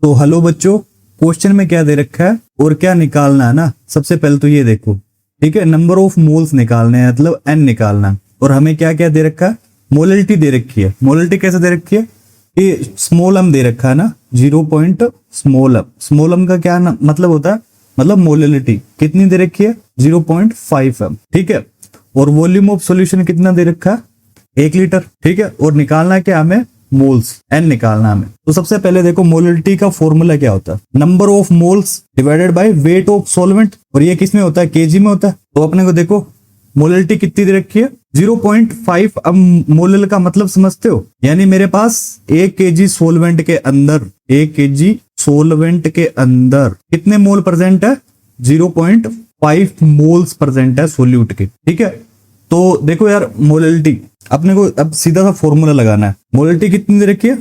तो हेलो बच्चों, क्वेश्चन में क्या दे रखा है और क्या निकालना है ना। सबसे पहले तो ये देखो, ठीक है, नंबर ऑफ मोल्स निकालने हैं, मतलब एन निकालना है। और हमें क्या क्या दे रखा है, मोलरिटी दे रखी है। मोलरिटी कैसे दे रखी है कि स्मॉल एम दे रखा है ना, 0. Small M. स्मॉल एम का क्या मतलब होता है, मतलब मोलरिटी कितनी दे रखी है, 0.5 एम, ठीक है। और वॉल्यूम ऑफ सॉल्यूशन कितना दे रखा है, 1 लीटर, ठीक है। और निकालना क्या हमें, मोल्स, एन निकालना हमें। तो सबसे पहले देखो मोलरिटी का फॉर्मूला क्या होता है, number of moles divided by weight of solvent. और ये किस में होता है, केजी में होता है। तो अपने को देखो मोलरिटी कितनी दे रखी है, 0.5। अब मोलल का मतलब समझते हो, यानी मेरे पास 1 केजी सोलवेंट के अंदर, 1 केजी सोलवेंट के अंदर कितने मोल प्रेजेंट है, 0.5 मोल्स प्रेजेंट है सोल्यूट के, ठीक है। तो देखो यार, मोलरिटी अपने को अब सीधा सा फॉर्मूला लगाना है। मोलरिटी कितनी दे रखी है,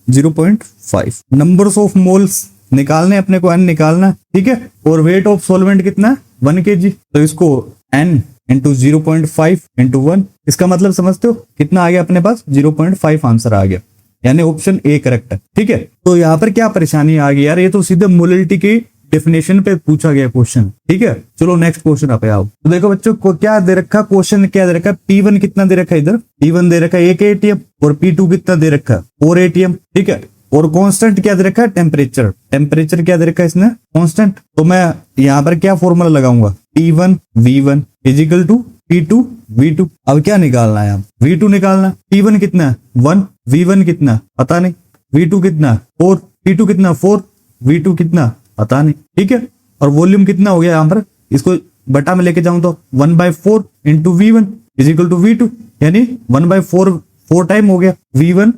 0.5। नंबर्स ऑफ मोल्स निकालने अपने को, एन निकालना है, ठीक है। और वेट ऑफ सॉल्वेंट कितना है, 1 केजी। तो इसको एन इंटू 0.5 इंटू 1, इसका मतलब समझते हो कितना आ गया अपने पास, 0.5 आंसर आ गया, यानी ऑप्शन ए करेक्ट है, ठीक है। तो यहाँ पर क्या परेशानी आ गई यार, ये तो सीधे मोलरिटी की डेफिनेशन पे पूछा गया क्वेश्चन, ठीक है। चलो नेक्स्ट क्वेश्चन पे आओ। तो देखो बच्चों को क्या दे रखा, क्वेश्चन क्या दे रखा, P1 कितना दे रखा है, इधर P1 दे रखा है 1 ATM, और P2 कितना दे रखा है, 4 ATM, ठीक है। और कांस्टेंट क्या दे रखा है, टेम्परेचर। टेम्परेचर क्या दे रखा है इसने, कांस्टेंट। तो मैं यहाँ पर क्या फॉर्मूला लगाऊंगा, P1 V1 is equal to P2 V2। अब क्या निकालना है, V2 निकालना है। P1 कितना है, 1, V1 कितना पता नहीं, V2 कितना 4, P2 कितना 4, V2 कितना पता नहीं, ठीक है। और वॉल्यूम कितना हो गया यहाँ पर, इसको बटा में लेके जाऊं तो 1/4 into V1 is equal to V2, यानी 1/4 4 टाइम हो गया, V1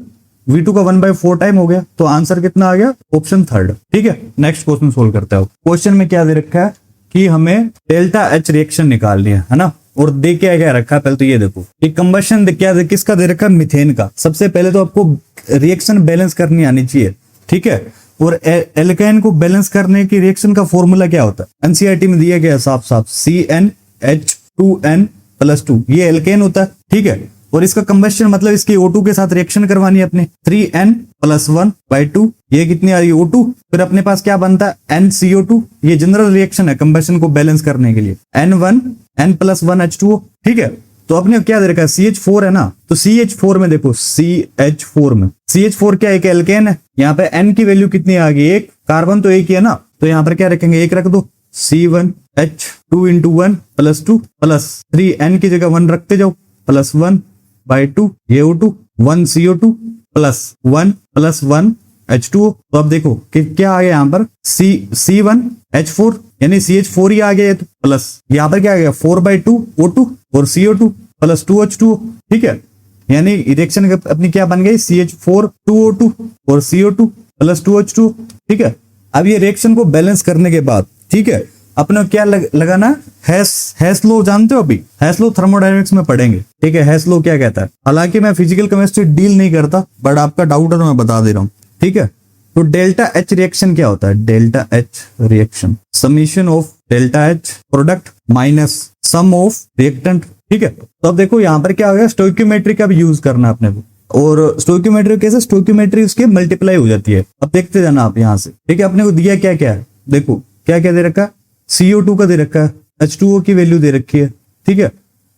V2 का 1/4 टाइम हो गया। तो आंसर कितना आ गया, ऑप्शन 3, ठीक है। नेक्स्ट क्वेश्चन सोल्व करते हो। क्वेश्चन में क्या दे रखा है कि हमें डेल्टा H रिएक्शन निकालनी है ना। और दे क्या रखा है, पहले तो ये देखो कि कंबशन किसका दे रखा है, मीथेन का। सबसे पहले तो आपको रिएक्शन बैलेंस करनी आनी चाहिए, ठीक है। और एल्केन को बैलेंस करने की रिएक्शन का फॉर्मूला क्या होता है, एनसीईआरटी में दिया गया साफ साफ, CnH2n+2, ये एल्केन होता है, ठीक है। और इसका कंबशन मतलब इसकी O2 के साथ रिएक्शन करवानी है अपने, 3n+1/2, ये कितनी आ रही है, O2। फिर अपने पास क्या बनता है, NCO2, ये जनरल रिएक्शन है कंबशन को बैलेंस करने के लिए, N+1H2O, ठीक है। तो अपने क्या दे रखा है, CH4 है ना। तो CH4 में देखो, CH4 क्या एक एल्केन है। यहाँ पे N की वैल्यू कितनी आ गई, 1, कार्बन तो एक ही है ना। तो यहाँ पर क्या रखेंगे, 1 रख दो, C1H2 इंटू 1 +2 प्लस 3N की जगह 1 रखते जाओ, +1/2 ये O2, 1 CO2 प्लस 1 + 1 H2O। तो अब देखो कि क्या आ गया यहाँ पर, C1H4 यानी CH4 ही आ गया, तो प्लस यहाँ पर क्या आ गया, 4/2 O2 और CO2 प्लस 2H2O, ठीक है। यानी रिएक्शन अपनी क्या बन गई, CH4 2O2 और CO2 प्लस 2H2O, ठीक है। अब ये रिएक्शन को बैलेंस करने के बाद, ठीक है, अपने क्या लगाना, हैश लॉ जानते हो, अभी हैश लॉ थर्मोडायनेमिक्स में पढ़ेंगे, ठीक है। हैश लॉ क्या कहता है, हालांकि मैं फिजिकल केमिस्ट्री डील नहीं करता, बट आपका डाउट है तो मैं बता दे रहा हूँ, ठीक है। तो डेल्टा H रिएक्शन क्या होता है, delta H reaction summation of delta H product minus sum of reactant, ठीक है। तो अब देखो यहाँ पर क्या हो गया, स्टोइकियोमेट्री का भी यूज करना अपने को। और स्टोइकियोमेट्री कैसे, स्टोइकियोमेट्री उसके मल्टीप्लाई हो जाती है। अब देखते जाना आप यहाँ से, ठीक है। अपने को दिया क्या क्या है, देखो क्या क्या दे रखा है, CO2 का दे रखा है, H2O की वैल्यू दे रखी है, ठीक है।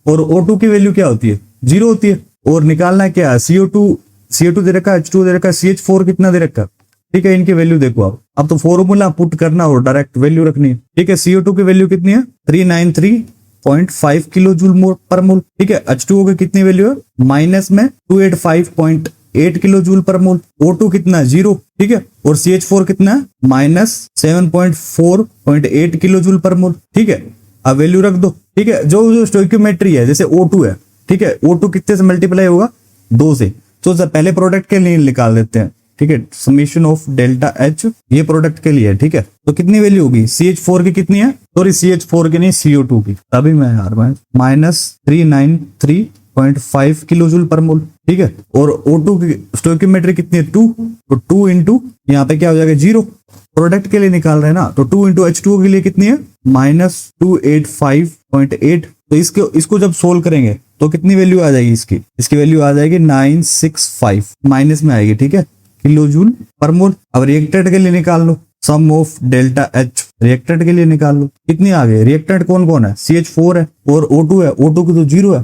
और O2 की वैल्यू क्या होती है, 0 होती है। और निकालना क्या है, CO2 दे रखा है, H2O दे रखा है, CH4 कितना दे रखा है, ठीक है। इनकी वैल्यू देखो आप, अब तो फॉर्मूला पुट करना और डायरेक्ट वैल्यू रखनी है, ठीक है। CO2 की वैल्यू कितनी है, 393.5 किलो जूल पर मोल, ठीक है। H2O की कितनी वैल्यू है, माइनस में 285.8 किलो जूल पर मोल। O2 कितना है, 0, ठीक है। और CH4 कितना है, -7.4.8 किलो जूल पर मोल, ठीक है। अब वैल्यू रख दो, ठीक है। जो स्टोइकियोमेट्री है, जैसे O2 है, ठीक है, O2 कितने से मल्टीप्लाई होगा, 2 से। तो पहले प्रोडक्ट के लिए निकाल देते हैं, ठीक है। समीशन ऑफ डेल्टा H ये प्रोडक्ट के लिए है, ठीक है। तो कितनी वैल्यू होगी, CH4 की कितनी है, सॉरी CH4 की नहीं, CO2 की, तभी मैं यार -393.5 किलो जूल पर मोल, ठीक है। और O2 की स्टोइकियोमेट्री कितनी है, 2, तो 2 इंटू यहाँ पे क्या हो जाएगा, 0। प्रोडक्ट के लिए निकाल रहे हैं ना, तो 2 इंटू H2O के लिए कितनी है, -285.8। तो इसको जब सोल्व करेंगे तो कितनी वैल्यू आ जाएगी, इसकी वैल्यू आ जाएगी 965, माइनस में आएगी, ठीक है, किलो जूल पर मोल। अब रिएक्टेंट के लिए निकाल लो, सम ऑफ डेल्टा एच रिएक्टेंट के लिए निकाल लो। कितनी आ गई, रिएक्टेंट कौन कौन है, CH4 है और O2 है, O2 की तो 0 है,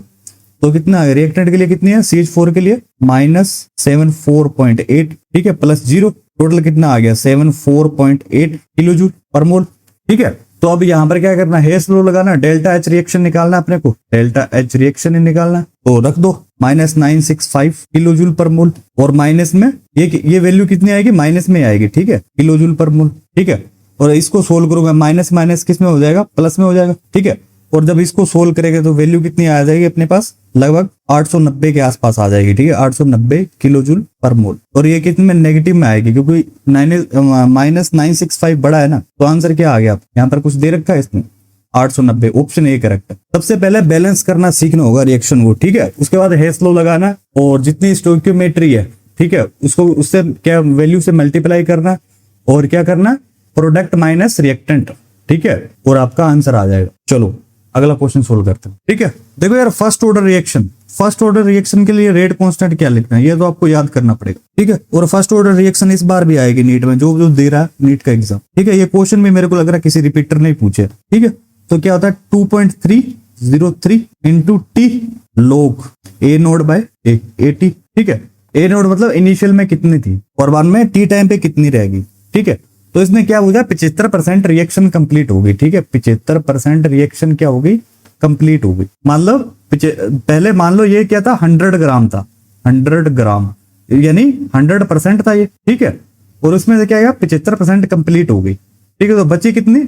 तो कितना आ गया रिएक्टेंट के लिए, कितनी है CH4 के लिए -74.8, ठीक है, प्लस 0, टोटल कितना आ गया 74.8 किलो जूल पर मोल। ठीक है, तो अब यहाँ पर क्या करना है, हेस लो लगाना, डेल्टा एच रिएक्शन निकालना अपने को, डेल्टा एच रिएक्शन ही निकालना, तो रख दो -965 किलो जूल पर मोल, और माइनस में ये वैल्यू कितनी आएगी, माइनस में आएगी, ठीक है, किलो जूल पर मोल। ठीक है, और इसको सोल्व करूंगा, माइनस माइनस किस में हो जाएगा, प्लस में हो जाएगा। ठीक है, और जब इसको सोल्व करेंगे तो वैल्यू कितनी आ जाएगी अपने पास, लगभग 890 के आसपास आ जाएगी। ठीक है, 890 किलो जूल पर मोल, और ये कितने में, नेगेटिव में आएगी, क्योंकि -965 बड़ा है ना, तो आंसर क्या आ गया, यहाँ पर कुछ दे रखा है इसमें 890, ऑप्शन ए करेक्ट है। सबसे पहले बैलेंस करना सीखना होगा रिएक्शन को, ठीक है, उसके बाद हेस लॉ लगाना, और जितनी स्टोइकियोमेट्री है, ठीक है, उसको उससे क्या वैल्यू से मल्टीप्लाई करना, और क्या करना, प्रोडक्ट माइनस रिएक्टेंट, ठीक है, और आपका आंसर आ जाएगा। चलो अगला क्वेश्चन सोल्व करते हैं। ठीक है, देखो यार, फर्स्ट ऑर्डर रिएक्शन के लिए रेट कांस्टेंट क्या लिखना है, ये तो आपको याद करना पड़ेगा। ठीक है, और फर्स्ट ऑर्डर रिएक्शन इस बार भी आएगी नीट में, जो दे रहा है नीट का एग्जाम। ठीक है, ये क्वेश्चन भी मेरे को लग रहा है किसी रिपीटर ने पूछे। ठीक है, तो क्या होता है 2.303 into T log A naught by A T. ठीक है, ए नोड मतलब इनिशियल में कितनी थी और बाद में टी टाइम पे कितनी रहेगी। ठीक है, तो इसमें क्या हो गया, 75% रिएक्शन कंप्लीट हो गई। ठीक है, 75% रिएक्शन क्या हो गई, कंप्लीट हो गई। मान लो पहले मान लो ये क्या था, 100 ग्राम था, 100 ग्राम यानी 100% था ये। ठीक है, और उसमें से क्या गया, 75% कंप्लीट हो गई। ठीक है, तो बची कितनी,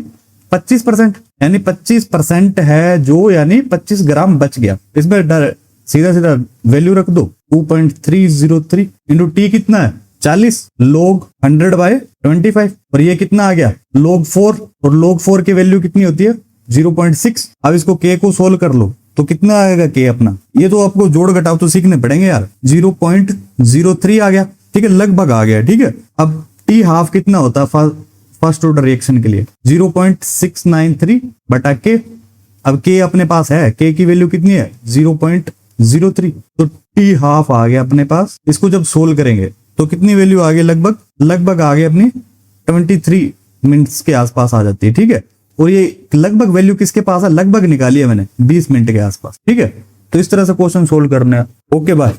25%, यानी 25% है जो, यानी 25 ग्राम बच गया। इसमें सीधा सीधा वैल्यू रख दो, 2.303 इंटू टी कितना है 40 log 100/25, और ये कितना आ गया log 4, और log 4 की वैल्यू कितनी होती है 0.6। अब इसको k को सोल्व कर लो तो कितना आएगा k अपना, ये तो आपको जोड़ घटाव तो सीखने पड़ेंगे यार, 0.03 आ गया। ठीक है, लगभग आ गया। ठीक है, अब t हाफ कितना होता है फर्स्ट ऑर्डर रिएक्शन के लिए, 0.693 बटा k। अब k अपने पास है, k की वैल्यू कितनी है 0.03, तो t हाफ आ गया अपने पास। इसको जब सोल्व करेंगे तो कितनी वैल्यू आ गई, लगभग आ गई अपनी 23 मिनट्स के आसपास आ जाती है। ठीक है, और ये लगभग वैल्यू किसके पास है, लगभग निकाली है मैंने 20 मिनट के आसपास। ठीक है, तो इस तरह से क्वेश्चन सोल्व करना है। Okay bye.